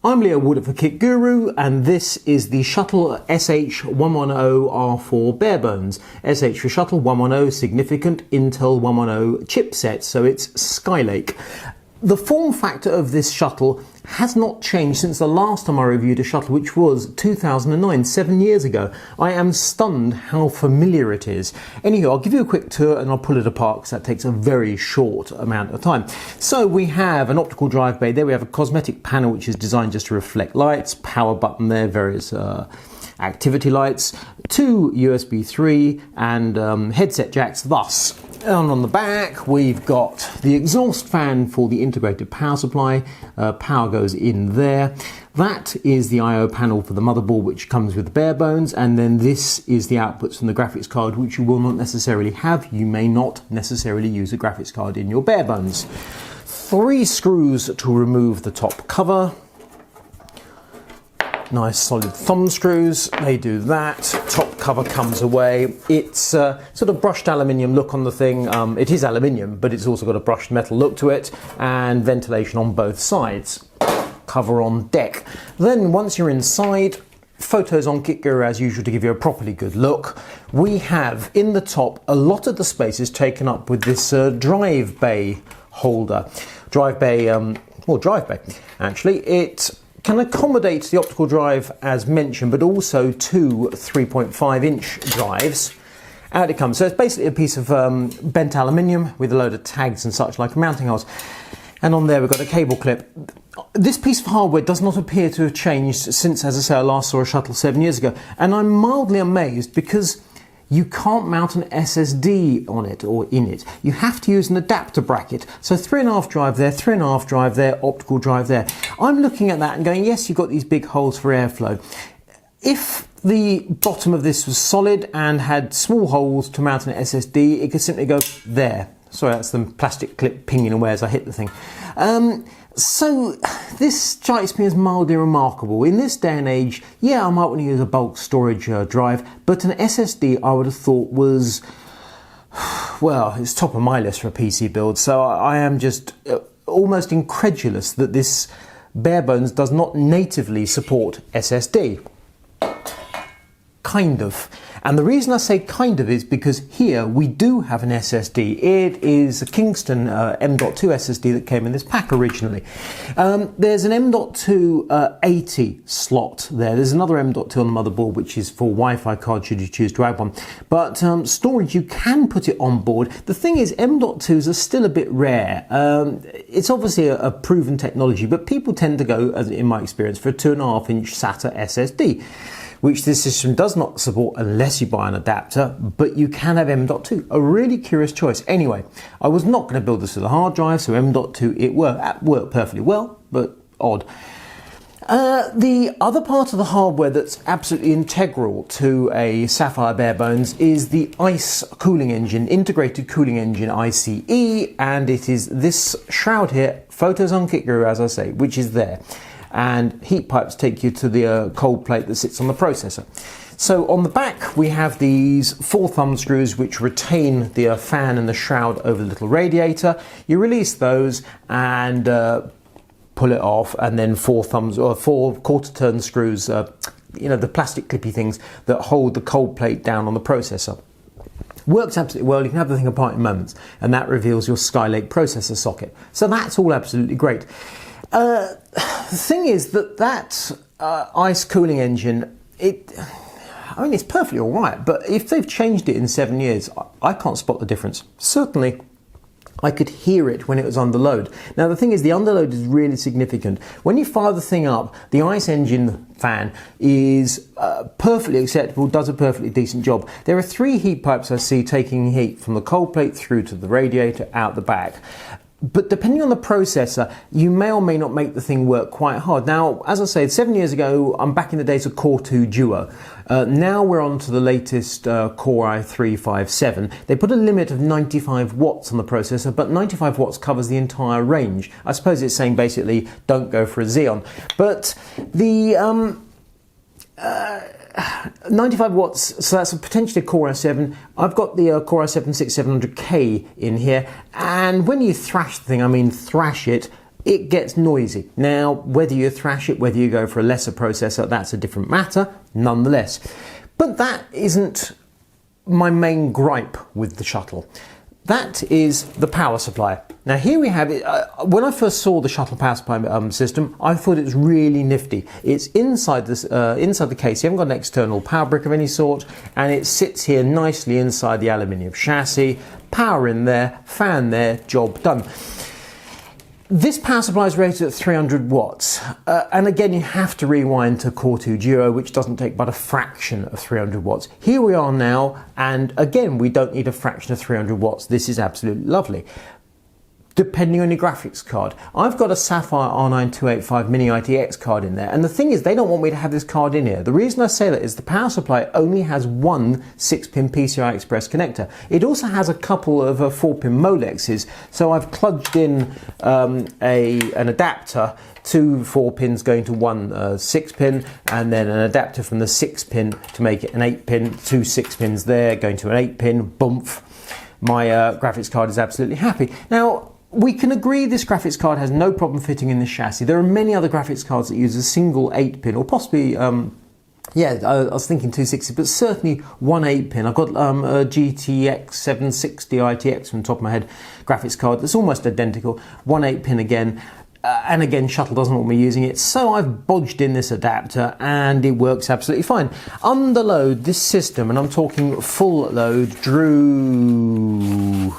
I'm Leo Woodard for Kit Guru, and this is the Shuttle SH110R4 barebones. SH for Shuttle, 110 significant Intel 110 chipset, so it's Skylake. The form factor of this shuttle has not changed since the last time I reviewed a shuttle, which was 2009, 7 years ago. I am stunned how familiar it is. Anywho, I'll give you a quick tour and I'll pull it apart because that takes a very short amount of time. So we have an optical drive bay there. We have a cosmetic panel which is designed just to reflect lights, power button there, various activity lights, two USB 3 and headset jacks thus. And on the back we've got the exhaust fan for the integrated power supply. Power goes in there. That is the I/O panel for the motherboard, which comes with the bare bones, and then this is the outputs from the graphics card, which you will not necessarily have. You may not necessarily use a graphics card in your bare bones. 3 screws to remove the top cover. Nice solid thumb screws, they do that. Top cover comes away. It's sort of brushed aluminium look on the thing. It is aluminium, but it's also got a brushed metal look to it, and ventilation on both sides. Cover on deck. Then once you're inside, photos on Kit Guru as usual to give you a properly good look. We have in the top a lot of the space is taken up with this drive bay holder. Drive bay actually. It can accommodate the optical drive as mentioned, but also 2 3.5-inch drives. Out it comes. So it's basically a piece of bent aluminium with a load of tags and such like mounting holes. And on there we've got a cable clip. This piece of hardware does not appear to have changed since, as I say, I last saw a shuttle 7 years ago. And I'm mildly amazed because you can't mount an SSD on it or in it. You have to use an adapter bracket. So 3.5 drive there, 3.5 drive there, optical drive there. I'm looking at that and going, yes, you've got these big holes for airflow. If the bottom of this was solid and had small holes to mount an SSD, it could simply go there. Sorry, that's the plastic clip pinging away as I hit the thing. So this strikes me as mildly remarkable. In this day and age, yeah, I might want to use a bulk storage drive, but an SSD I would have thought was, well, it's top of my list for a PC build. So I am just almost incredulous that this barebones does not natively support SSD. Kind of. And the reason I say kind of is because here we do have an SSD. It is a Kingston M.2 SSD that came in this pack originally. There's an M.2 80 slot there. There's another M.2 on the motherboard which is for Wi-Fi card should you choose to add one. But storage, you can put it on board. The thing is, M.2s are still a bit rare. It's obviously a proven technology, but people tend to go, as in my experience, for a 2.5-inch SATA SSD, which this system does not support unless you buy an adapter, but you can have M.2. A really curious choice. Anyway, I was not going to build this with a hard drive, so M.2, it worked perfectly well, but odd. The other part of the hardware that's absolutely integral to a Sapphire barebones is the ICE cooling engine, integrated cooling engine, ICE, and it is this shroud here, photos on Kit Guru, as I say, which is there. And heat pipes take you to the cold plate that sits on the processor. So on the back we have these 4 thumb screws which retain the fan and the shroud over the little radiator. You release those and pull it off, and then 4 quarter turn screws, the plastic clippy things that hold the cold plate down on the processor. Works absolutely well. You can have the thing apart in moments, and that reveals your Skylake processor socket. So that's all absolutely great. The thing is that ICE cooling engine, it's perfectly all right, but if they've changed it in 7 years, I can't spot the difference. Certainly, I could hear it when it was under load. Now, the thing is, the underload is really significant. When you fire the thing up, the ICE engine fan is perfectly acceptable, does a perfectly decent job. There are 3 heat pipes I see taking heat from the cold plate through to the radiator out the back. But depending on the processor, you may or may not make the thing work quite hard. Now, as I said, 7 years ago, I'm back in the days of Core 2 Duo. Now we're on to the latest Core i357. They put a limit of 95 watts on the processor, but 95 watts covers the entire range. I suppose it's saying basically don't go for a Xeon. But the 95 watts, so that's potentially a Core i7. I've got the Core i7 6700K in here, and when you thrash the thing, I mean thrash it, it gets noisy. Now, whether you thrash it, whether you go for a lesser processor, that's a different matter, nonetheless. But that isn't my main gripe with the Shuttle. That is the power supply. Now here we have it. When I first saw the Shuttle power supply system, I thought it was really nifty. It's inside this, inside the case. You haven't got an external power brick of any sort, and it sits here nicely inside the aluminium chassis. Power in there, fan there, job done. This power supply is rated at 300 watts, and again you have to rewind to Core 2 Duo, which doesn't take but a fraction of 300 watts. Here we are now, and again we don't need a fraction of 300 watts. This is absolutely lovely. Depending on your graphics card. I've got a Sapphire R9 285 Mini ITX card in there, and the thing is they don't want me to have this card in here. The reason I say that is the power supply only has one 6-pin PCI Express connector. It also has a couple of 4-pin Molexes, so I've plugged in an adapter, 2 4-pins going to one 6-pin, and then an adapter from the 6-pin to make it an 8-pin, 2 6-pins there going to an 8-pin, boomf. My graphics card is absolutely happy. Now, we can agree this graphics card has no problem fitting in this chassis. There are many other graphics cards that use a single 8-pin, or possibly, I was thinking 260, but certainly one 8-pin. I've got a GTX 760 ITX from the top of my head graphics card that's almost identical, one 8-pin again. And again, Shuttle doesn't want me using it, so I've bodged in this adapter and it works absolutely fine. Under load, this system, and I'm talking full load, drew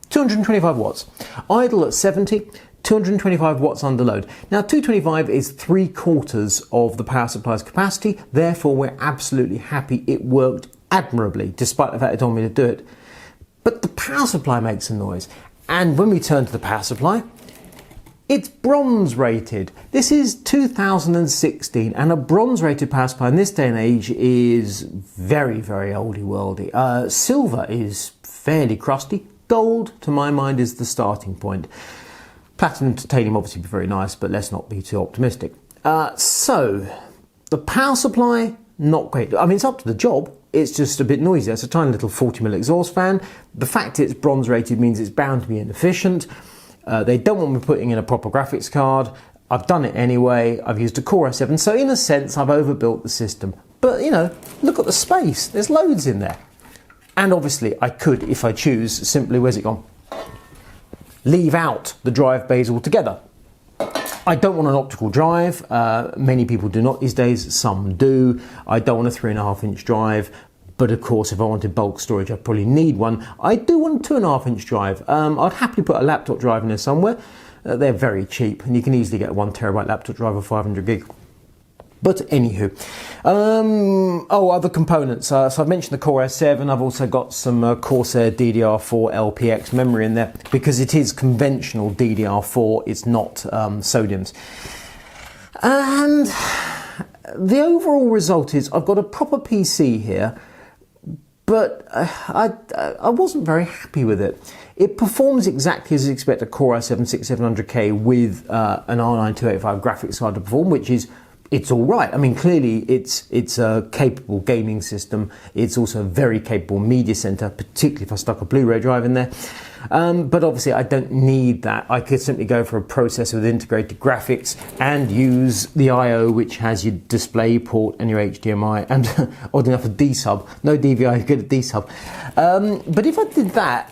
225 watts. Idle at 70, 225 watts under load. Now 225 is 3/4 of the power supply's capacity, therefore we're absolutely happy. It worked admirably, despite the fact it told me to do it. But the power supply makes a noise, and when we turn to the power supply, it's bronze rated. This is 2016, and a bronze rated power supply in this day and age is very, very oldie worldy. Silver is fairly crusty. Gold, to my mind, is the starting point. Platinum titanium obviously be very nice, but let's not be too optimistic. So, the power supply, not great. I mean, it's up to the job. It's just a bit noisy. It's a tiny little 40mm exhaust fan. The fact it's bronze rated means it's bound to be inefficient. They don't want me putting in a proper graphics card. I've done it anyway. I've used a Core i7, so in a sense I've overbuilt the system. But you know, look at the space. There's loads in there. And obviously I could, if I choose, simply, where's it gone? Leave out the drive bays altogether. I don't want an optical drive. Many people do not these days, some do. I don't want a 3.5-inch drive. But of course, if I wanted bulk storage, I'd probably need one. I do want a 2.5-inch drive. I'd happily put a laptop drive in there somewhere. They're very cheap, and you can easily get a 1TB laptop drive of 500 gig. But anywho, other components. So I've mentioned the Core i7. I've also got some Corsair DDR4 LPX memory in there, because it is conventional DDR4. It's not Sodium's. And the overall result is I've got a proper PC here, but I wasn't very happy with it. It performs exactly as you expect a Core i7 6700K with an R9 285 graphics card to perform, which is, it's all right. I mean, clearly it's a capable gaming system. It's also a very capable media center, particularly if I stuck a Blu-ray drive in there. But obviously I don't need that. I could simply go for a processor with integrated graphics and use the I/O, which has your display port and your HDMI, and odd enough a D-sub. No DVI, good at D-sub. But if I did that,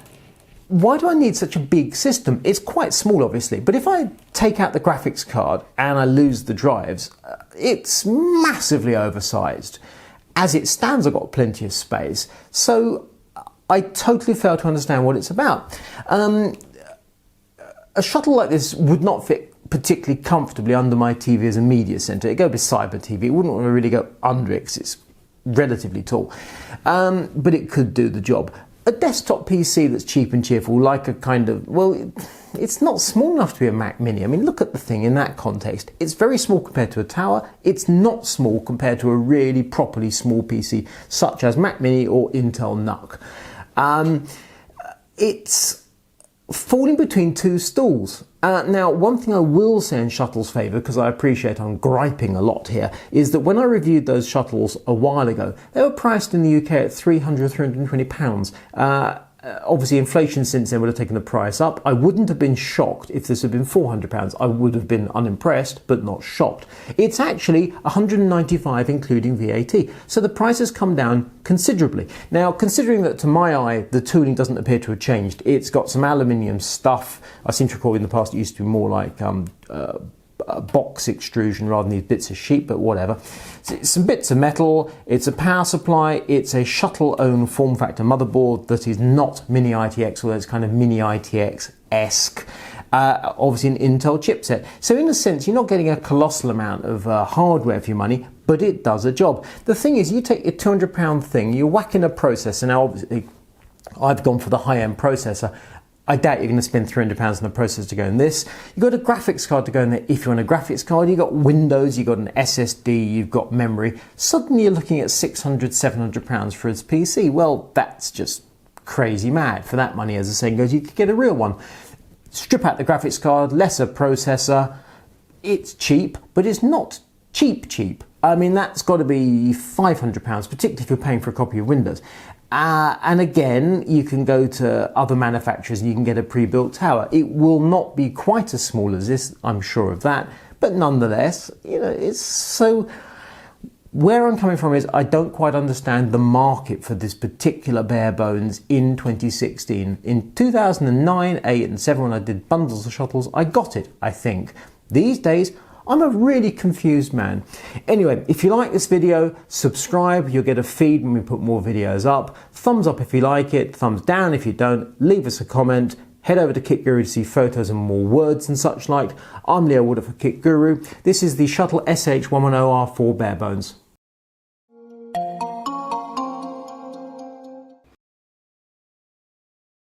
why do I need such a big system? It's quite small, obviously, but if I take out the graphics card and I lose the drives, it's massively oversized. As it stands, I've got plenty of space, so I totally fail to understand what it's about. A Shuttle like this would not fit particularly comfortably under my TV as a media center. It'd go beside my TV. It wouldn't want to really go under it because it's relatively tall, but it could do the job. A desktop PC that's cheap and cheerful, like a kind of, well, it's not small enough to be a Mac Mini. I mean, look at the thing in that context. It's very small compared to a tower. It's not small compared to a really properly small PC, such as Mac Mini or Intel NUC. It's falling between two stools. Now, one thing I will say in Shuttle's favour, because I appreciate I'm griping a lot here, is that when I reviewed those Shuttles a while ago, they were priced in the UK at £300, £320. Obviously, inflation since then would have taken the price up. I wouldn't have been shocked if this had been £400. I would have been unimpressed, but not shocked. It's actually £195 including VAT. So the price has come down considerably. Now, considering that to my eye, the tooling doesn't appear to have changed. It's got some aluminium stuff. I seem to recall in the past it used to be more like box extrusion rather than these bits of sheet, but whatever. It's some bits of metal, it's a power supply, it's a Shuttle own form factor motherboard that is not mini ITX, although it's kind of mini ITX-esque. Obviously an Intel chipset. So in a sense, you're not getting a colossal amount of hardware for your money, but it does a job. The thing is, you take your £200 thing, you whack in a processor. Now obviously I've gone for the high-end processor. I doubt you're going to spend £300 on a processor to go in this. You've got a graphics card to go in there if you want a graphics card. You've got Windows, you've got an SSD, you've got memory. Suddenly you're looking at £600, £700 for its PC. Well, that's just crazy mad. For that money, as the saying goes, you could get a real one. Strip out the graphics card, lesser processor. It's cheap, but it's not cheap. I mean, that's got to be £500, particularly if you're paying for a copy of Windows. And again, you can go to other manufacturers and you can get a pre-built tower. It will not be quite as small as this, I'm sure of that, but nonetheless, it's so... Where I'm coming from is I don't quite understand the market for this particular bare bones in 2016. In 2009, 8 and 7, when I did bundles of shuttles, I got it, I think. These days, I'm a really confused man. Anyway, if you like this video, subscribe. You'll get a feed when we put more videos up. Thumbs up if you like it, thumbs down if you don't. Leave us a comment. Head over to Kit Guru to see photos and more words and such like. I'm Leo Woodard for Kit Guru. This is the Shuttle SH110R4 bare bones.